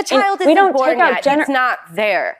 The child isn't born yet. It's not there.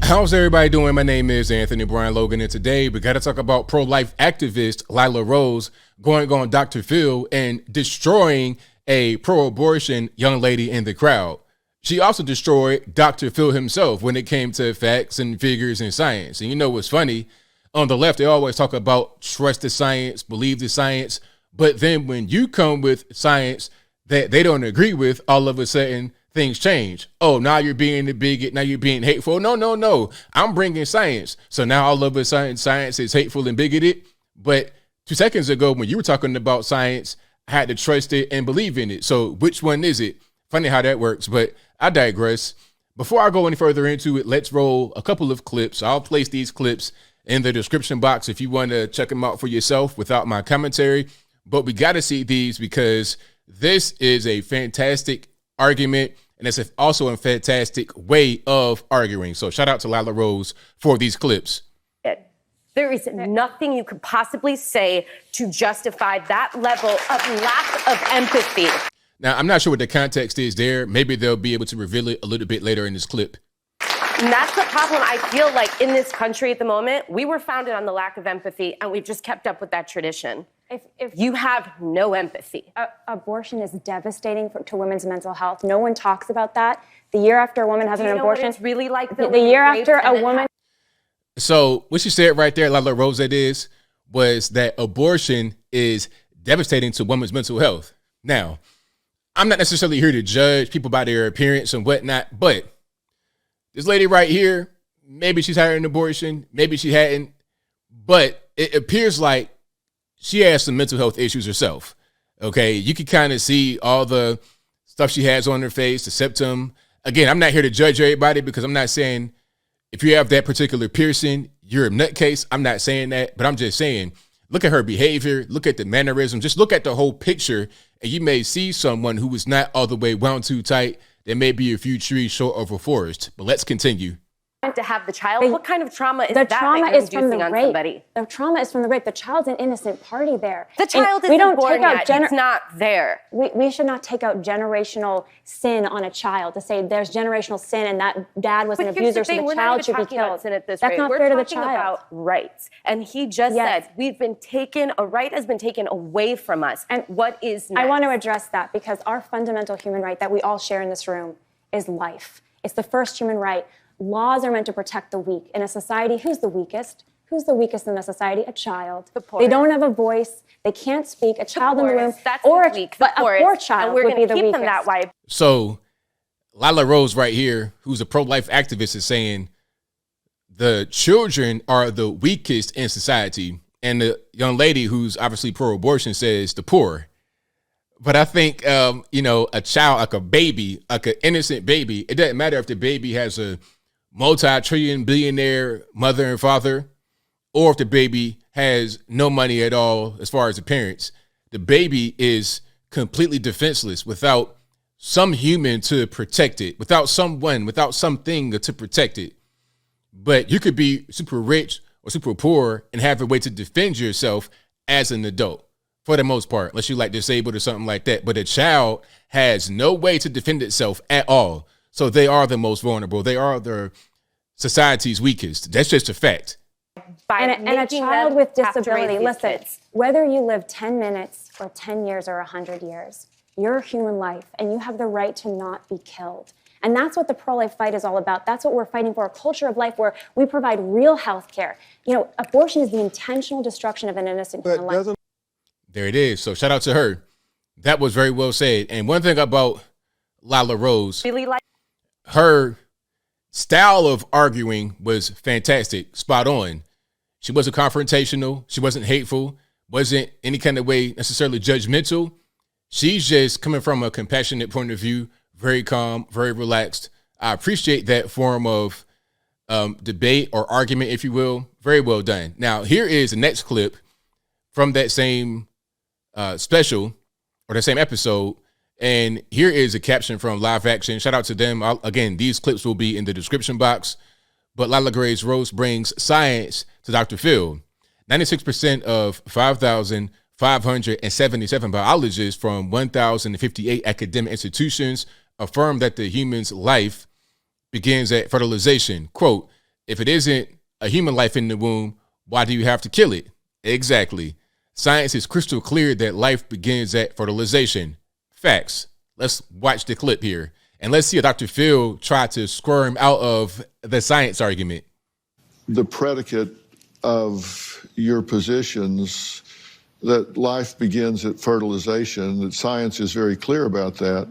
How's everybody doing? My name is Anthony Brian Logan, and today we got to talk about pro-life activist Lila Rose going on Dr. Phil and destroying a pro-abortion young lady in the crowd. She also destroyed Dr. Phil himself when it came to facts and figures and science. And you know what's funny? On the left, they always talk about trust the science, believe the science. But then when you come with science that they don't agree with, all of a sudden things change. Oh, now you're being a bigot. Now you're being hateful. No. I'm bringing science. So now all of a sudden science is hateful and bigoted. But 2 seconds ago, when you were talking about science, I had to trust it and believe in it. So which one is it? Funny how that works, but I digress. Before I go any further into it, let's roll a couple of clips. I'll place these clips in the description box if you want to check them out for yourself without my commentary. But we got to see these because this is a fantastic argument. And it's also a fantastic way of arguing. So shout out to Lila Rose for these clips. There is nothing you could possibly say to justify that level of lack of empathy. Now, I'm not sure what the context is there. Maybe they'll be able to reveal it a little bit later in this clip. And that's the problem. I feel like in this country at the moment, we were founded on the lack of empathy, and we've just kept up with that tradition. If you have no empathy. Abortion is devastating to women's mental health. No one talks about that. The year after a woman has an abortion, it's really like the year after a woman. So what she said right there, Lila Rose, was that abortion is devastating to women's mental health. Now, I'm not necessarily here to judge people by their appearance and whatnot, but this lady right here, maybe she's had an abortion, maybe she hadn't, but it appears like she has some mental health issues herself. Okay, you can kind of see all the stuff she has on her face, the septum. Again, I'm not here to judge everybody because I'm not saying if you have that particular piercing, you're a nutcase. I'm not saying that, but I'm just saying, look at her behavior, look at the mannerism, just look at the whole picture, and you may see someone who is not all the way wound too tight. There may be a few trees short of a forest, but let's continue. To have the child, what kind of trauma is that? The trauma is from the rape. Somebody? The trauma is from the rape. The child's an innocent party there. The child isn't born yet. It's not there. We should not take out generational sin on a child to say there's generational sin and that dad was an abuser, so the child should be killed. That's not fair to the child. We're talking about rights, and he just said a right has been taken away from us. And what is next? I want to address that because our fundamental human right that we all share in this room is life. It's the first human right. Laws are meant to protect the weak. In a society, who's the weakest? Who's the weakest in a society? A child. They don't have a voice. They can't speak. A child in the room, or a poor child would be the weakest. Them that way. So Lila Rose right here, who's a pro-life activist, is saying the children are the weakest in society. And the young lady who's obviously pro-abortion says the poor. But I think, a child, like a baby, like an innocent baby, it doesn't matter if the baby has a multi-trillion billionaire mother and father, or if the baby has no money at all as far as the parents. The baby is completely defenseless without some human to protect it, without someone, without something to protect it. But you could be super rich or super poor and have a way to defend yourself as an adult, for the most part, unless you're like disabled or something like that. But a child has no way to defend itself at all. So they are the most vulnerable. They are the society's weakest. That's just a fact. And a child with disability, listen, whether you live 10 minutes or 10 years or 100 years, you're a human life and you have the right to not be killed. And that's what the pro-life fight is all about. That's what we're fighting for, a culture of life where we provide real health care. Abortion is the intentional destruction of an innocent human life. There it is. So shout out to her. That was very well said. And one thing about Lila Rose, her style of arguing was fantastic, spot on. She wasn't confrontational. She wasn't hateful, wasn't any kind of way necessarily judgmental. She's just coming from a compassionate point of view, very calm, very relaxed. I appreciate that form of debate or argument, if you will. Very well done. Now, here is the next clip from that same special or the same episode. And here is a caption from Live Action. Shout out to them. Again, these clips will be in the description box. But Lila Rose brings science to Dr. Phil. 96% of 5,000 577 biologists from 1,058 academic institutions affirm that the human's life begins at fertilization. Quote, if it isn't a human life in the womb, why do you have to kill it? Exactly. Science is crystal clear that life begins at fertilization. Facts. Let's watch the clip here. And let's see if Dr. Phil tried to squirm out of the science argument. The predicate of your positions that life begins at fertilization, that science is very clear about that.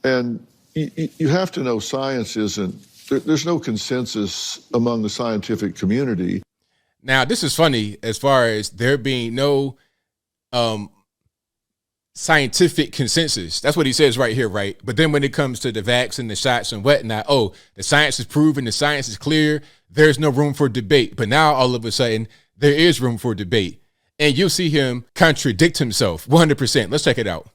And you have to know science there's no consensus among the scientific community. Now, this is funny as far as there being no scientific consensus. That's what he says right here, right? But then when it comes to the vax and the shots and whatnot, oh, the science is proven, the science is clear, there's no room for debate. But now all of a sudden, there is room for debate. And you'll see him contradict himself 100%. Let's check it out.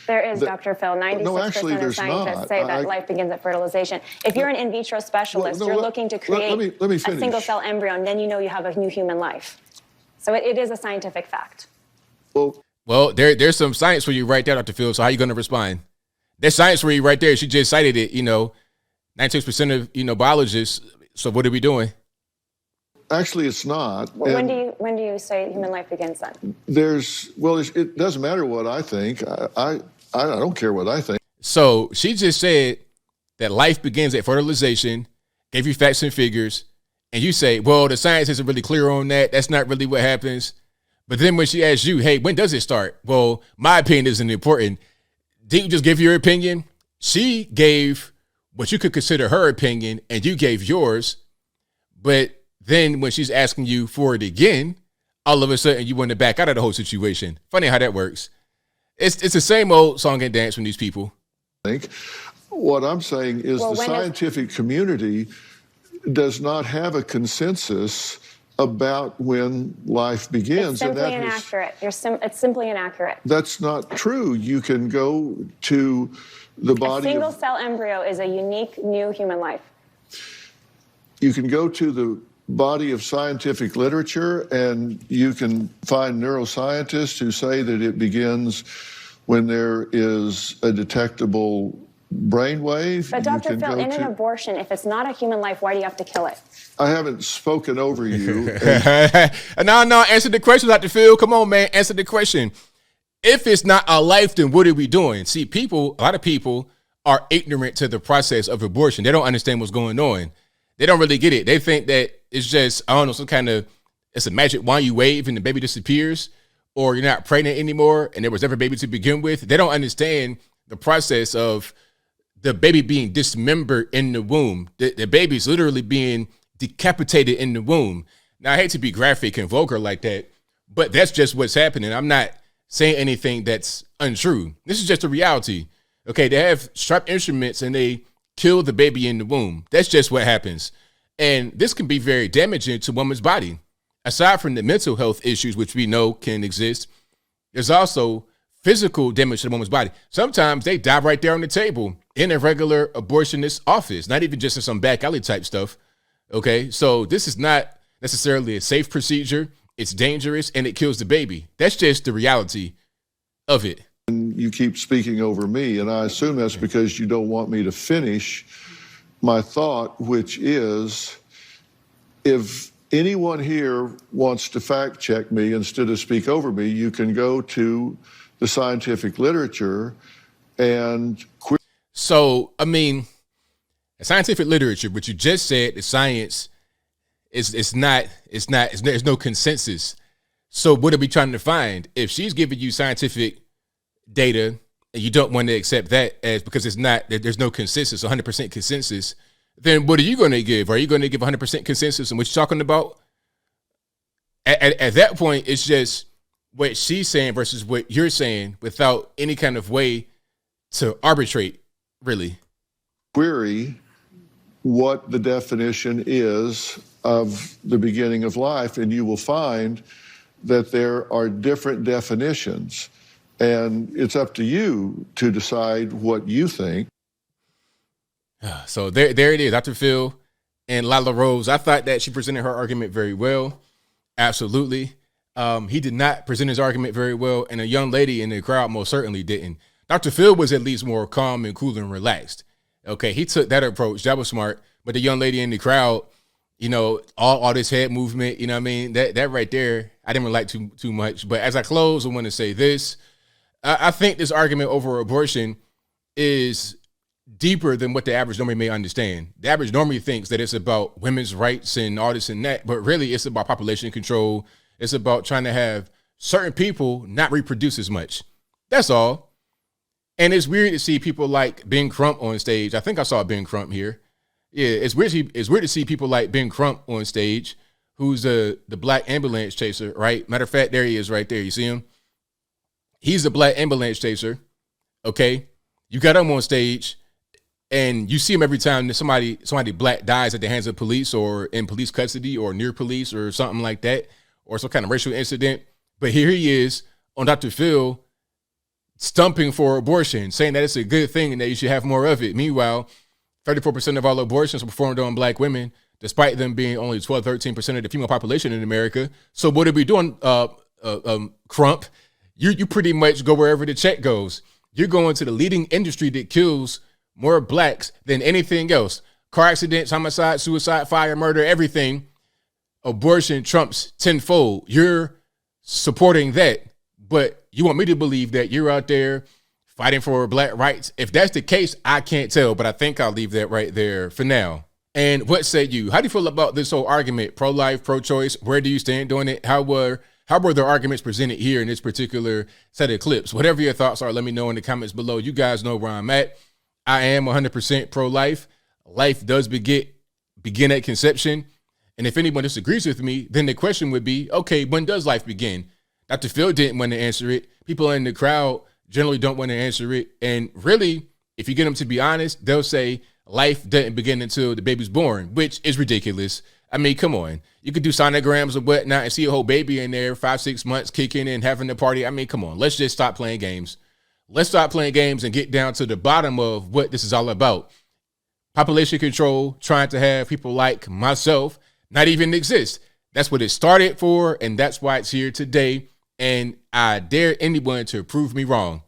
There is, Dr. Phil. 96% of scientists say that life begins at fertilization. If you're an in vitro specialist, you're looking to create a single-cell embryo, and then you know you have a new human life. So it is a scientific fact. Well, there's some science for you right there, Dr. Phil. So how are you going to respond? There's science for you right there. She just cited it, 96% of, biologists. So what are we doing? Actually, it's not. When do you say human life begins then? It doesn't matter what I think. I don't care what I think. So she just said that life begins at fertilization, gave you facts and figures, and you say, well, the science isn't really clear on that. That's not really what happens. But then when she asks you, hey, when does it start? Well, my opinion isn't important. Didn't you just give your opinion? She gave what you could consider her opinion, and you gave yours. But then when she's asking you for it again, all of a sudden you want to back out of the whole situation. Funny how that works. It's the same old song and dance from these people. What I'm saying is the scientific community does not have a consensus about when life begins. It's simply inaccurate. It's simply inaccurate. That's not true. You can go to the body. A single cell embryo is a unique new human life. You can go to the body of scientific literature and you can find neuroscientists who say that it begins when there is a detectable brainwave. But Dr. Phil, in an abortion, if it's not a human life, why do you have to kill it? I haven't spoken over you. No, answer the question, Dr. Phil. Come on, man, answer the question. If it's not a life, then what are we doing? See, a lot of people are ignorant to the process of abortion. They don't understand what's going on. They don't really get it. They think that it's just, I don't know, it's a magic wand you wave and the baby disappears, or you're not pregnant anymore and there was never a baby to begin with. They don't understand the process of the baby being dismembered in the womb. The baby's literally being decapitated in the womb. Now, I hate to be graphic and vulgar like that, but that's just what's happening. I'm not saying anything that's untrue. This is just a reality. Okay, they have sharp instruments and they kill the baby in the womb. That's just what happens. And this can be very damaging to a woman's body. Aside from the mental health issues, which we know can exist, there's also physical damage to the woman's body. Sometimes they die right there on the table in a regular abortionist office, not even just in some back alley type stuff. Okay, so this is not necessarily a safe procedure. It's dangerous and it kills the baby. That's just the reality of it. You keep speaking over me, and I assume that's because you don't want me to finish my thought, which is, if anyone here wants to fact check me instead of speak over me, you can go to the scientific literature and So, I mean, the scientific literature, but you just said the science there's no consensus. So what are we trying to find? If she's giving you scientific data and you don't want to accept that as because there's no consensus, 100% consensus, then what are you going to give? Are you going to give 100% consensus on what you're talking about? At that point, it's just what she's saying versus what you're saying without any kind of way to arbitrate, really. Query what the definition is of the beginning of life, and you will find that there are different definitions. And it's up to you to decide what you think. So there it is, Dr. Phil and Lila Rose. I thought that she presented her argument very well. Absolutely. He did not present his argument very well, and a young lady in the crowd most certainly didn't. Dr. Phil was at least more calm and cool and relaxed. Okay, he took that approach. That was smart. But the young lady in the crowd, you know, all this head movement, you know what I mean? That right there, I didn't really like too much. But as I close, I want to say this. I think this argument over abortion is deeper than what the average normie may understand. The average normie thinks that it's about women's rights and all this and that, but really it's about population control. It's about trying to have certain people not reproduce as much. That's all. And it's weird to see people like Ben Crump on stage. I think I saw Ben Crump here. Yeah, it's weird to see people like Ben Crump on stage, who's the black ambulance chaser, right? Matter of fact, there he is right there. You see him? He's a black ambulance chaser. Okay. You got him on stage and you see him every time that somebody black dies at the hands of police or in police custody or near police or something like that, or some kind of racial incident. But here he is on Dr. Phil stumping for abortion, saying that it's a good thing and that you should have more of it. Meanwhile, 34% of all abortions are performed on black women, despite them being only 12, 13% of the female population in America. So what are we doing, Crump? You pretty much go wherever the check goes. You're going to the leading industry that kills more blacks than anything else. Car accidents, homicide, suicide, fire, murder, everything. Abortion trumps tenfold. You're supporting that, but you want me to believe that you're out there fighting for black rights. If that's the case, I can't tell, but I think I'll leave that right there for now. And what say you? How do you feel about this whole argument? Pro-life, pro-choice? Where do you stand on it? How were the arguments presented here in this particular set of clips? Whatever your thoughts are, let me know in the comments below. You guys know where I'm at. I am 100% pro-life. Life does begin at conception. And if anyone disagrees with me, then the question would be, okay, when does life begin? Dr. Phil didn't want to answer it. People in the crowd generally don't want to answer it. And really, if you get them to be honest, they'll say life doesn't begin until the baby's born, which is ridiculous. I mean, come on. You could do sonograms or whatnot and see a whole baby in there, 5-6 months, kicking and having a party. I mean, come on. Let's just stop playing games. Let's stop playing games and get down to the bottom of what this is all about. Population control, trying to have people like myself not even exist. That's what it started for, and that's why it's here today. And I dare anyone to prove me wrong.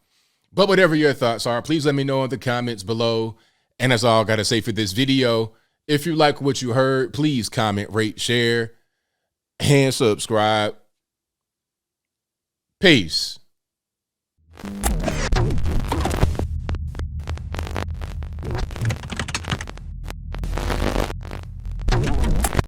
But whatever your thoughts are, please let me know in the comments below. And that's all I got to say for this video. If you like what you heard, please comment, rate, share, and subscribe. Peace.